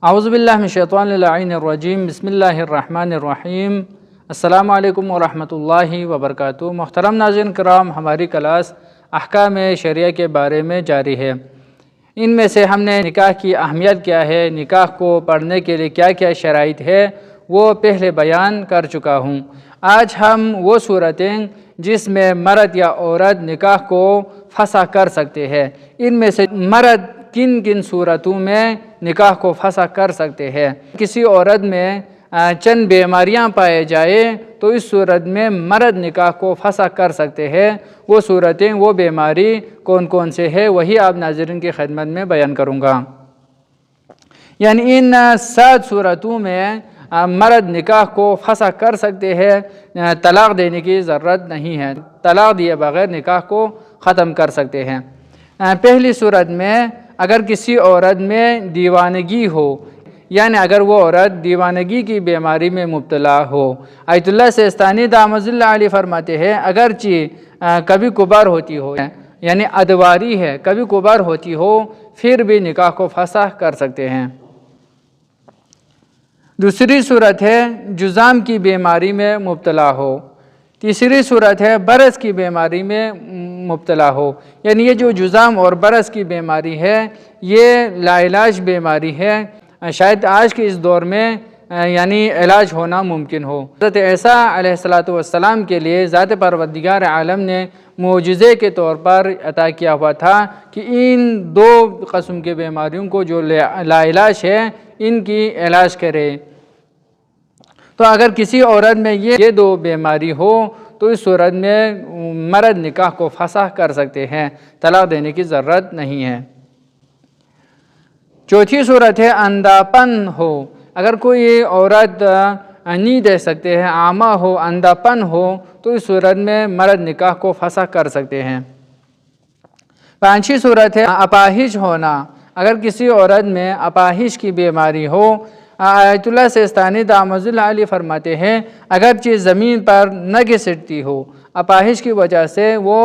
اعوذ باللہ من الشیطان اللعین الرجیم، بسم اللہ الرحمن الرحیم۔ السلام علیکم ورحمۃ اللہ وبرکاتہ۔ محترم ناظرین کرام، ہماری کلاس احکام شریعہ کے بارے میں جاری ہے۔ ان میں سے ہم نے نکاح کی اہمیت کیا ہے، نکاح کو پڑھنے کے لیے کیا کیا شرائط ہے، وہ پہلے بیان کر چکا ہوں۔ آج ہم وہ صورتیں جس میں مرد یا عورت نکاح کو فسخ کر سکتے ہیں، ان میں سے مرد کن کن صورتوں میں نکاح کو فسخ کر سکتے ہیں۔ کسی عورت میں چند بیماریاں پائے جائے تو اس صورت میں مرد نکاح کو فسخ کر سکتے ہیں۔ وہ صورتیں، وہ بیماری کون کون سے ہیں، وہی آپ ناظرین کی خدمت میں بیان کروں گا۔ یعنی ان 7 صورتوں میں مرد نکاح کو فسخ کر سکتے ہیں، طلاق دینے کی ضرورت نہیں ہے، طلاق دیے بغیر نکاح کو ختم کر سکتے ہیں۔ پہلی صورت میں اگر کسی عورت میں دیوانگی ہو، یعنی اگر وہ عورت دیوانگی کی بیماری میں مبتلا ہو۔ آیت اللہ سیستانی دامت اللہ علیہ فرماتے ہیں اگرچہ کبھی کبھار ہوتی ہو، یعنی ادواری ہے، کبھی کبھار ہوتی ہو، پھر بھی نکاح کو فسخ کر سکتے ہیں۔ دوسری صورت ہے جذام کی بیماری میں مبتلا ہو۔ تیسری صورت ہے برس کی بیماری میں مبتلا ہو، یعنی یہ جو جذام اور برس کی بیماری ہے یہ لا علاج بیماری ہے، شاید آج کے اس دور میں یعنی علاج ہونا ممکن ہو۔ حضرت عیسیٰ علیہ السلام کے لیے ذات پروردگار عالم نے معجزے کے طور پر عطا کیا ہوا تھا کہ ان 2 قسم کے بیماریوں کو جو لا علاج ہے ان کی علاج کرے۔ تو اگر کسی عورت میں یہ 2 بیماری ہو تو اس صورت میں مرد نکاح کو فسخ کر سکتے ہیں، طلاق دینے کی ضرورت نہیں ہے۔ چوتھی صورت ہے اندھا پن ہو۔ اگر کوئی عورت نہیں دیکھ سکتے ہیں، اعمیٰ ہو، اندھا پن ہو، تو اس صورت میں مرد نکاح کو فسخ کر سکتے ہیں۔ 5ویں صورت ہے اپاہج ہونا۔ اگر کسی عورت میں اپاہج کی بیماری ہو، آیت اللہ سیستانی دامت اللہ علیہ فرماتے ہیں اگرچہ زمین پر نہ گھسٹتی ہو، اپاہج کی وجہ سے وہ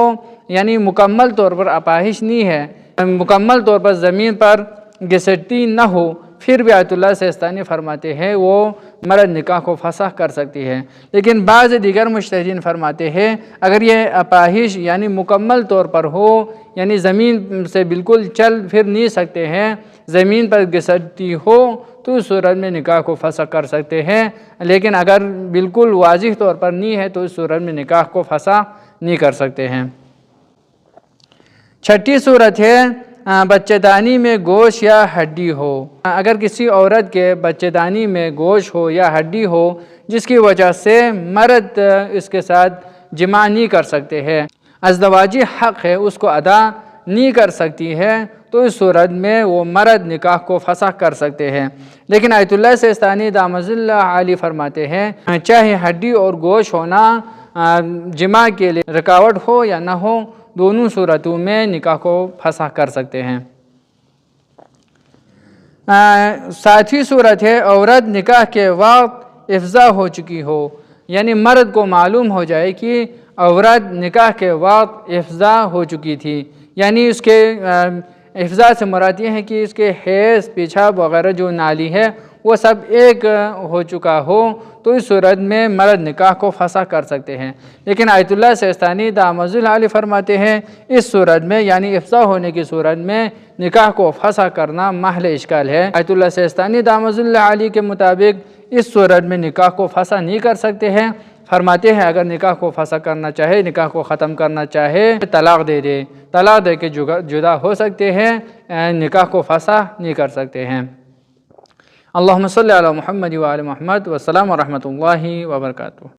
یعنی مکمل طور پر اپاہج نہیں ہے، مکمل طور پر زمین پر گھسٹتی نہ ہو، پھر بھی آیت اللہ سیستانی فرماتے ہیں وہ مرد نکاح کو فسخ کر سکتی ہے۔ لیکن بعض دیگر مجتہدین فرماتے ہیں اگر یہ اپاہج یعنی مکمل طور پر ہو، یعنی زمین سے بالکل چل پھر نہیں سکتے ہیں، زمین پر گھسٹتی ہو، تو اس صورت میں نکاح کو فسخ کر سکتے ہیں۔ لیکن اگر بالکل واضح طور پر نہیں ہے تو اس صورت میں نکاح کو فسخ نہیں کر سکتے ہیں۔ 6ٹھی صورت ہے بچہ دانی میں گوشت یا ہڈی ہو۔ اگر کسی عورت کے بچہ دانی میں گوشت ہو یا ہڈی ہو جس کی وجہ سے مرد اس کے ساتھ جماع نہیں کر سکتے ہیں، ازدواجی حق ہے اس کو ادا نہیں کر سکتی ہے، تو اس صورت میں وہ مرد نکاح کو فسخ کر سکتے ہیں۔ لیکن آیت اللہ سیستانی دامت اللہ علیہ فرماتے ہیں چاہے ہڈی اور گوشت ہونا جماع کے لیے رکاوٹ ہو یا نہ ہو، دونوں صورتوں میں نکاح کو فسخ کر سکتے ہیں۔ 7ویں صورت ہے عورت نکاح کے وقت افضا ہو چکی ہو، یعنی مرد کو معلوم ہو جائے کہ عورت نکاح کے وقت افضا ہو چکی تھی، یعنی اس کے افضا سے مراد یہ ہے کہ اس کے حیض، پیشاب وغیرہ جو نالی ہے وہ سب ایک ہو چکا ہو، تو اس صورت میں مرد نکاح کو فسخ کر سکتے ہیں۔ لیکن آیت اللہ سیستانی دامت اللہ علیہ فرماتے ہیں اس صورت میں یعنی افضا ہونے کی صورت میں نکاح کو فسخ کرنا محل اشکال ہے۔ آیت اللہ سیستانی دامت اللہ علیہ کے مطابق اس صورت میں نکاح کو فسخ نہیں کر سکتے ہیں۔ فرماتے ہیں اگر نکاح کو فسخ کرنا چاہے، نکاح کو ختم کرنا چاہے، طلاق دے دے، طلاق دے کے جدا ہو سکتے ہیں، نکاح کو فسخ نہیں کر سکتے ہیں۔ اللہم صلی علی محمد و آل محمد، والسلام ورحمۃ اللہ وبرکاتہ۔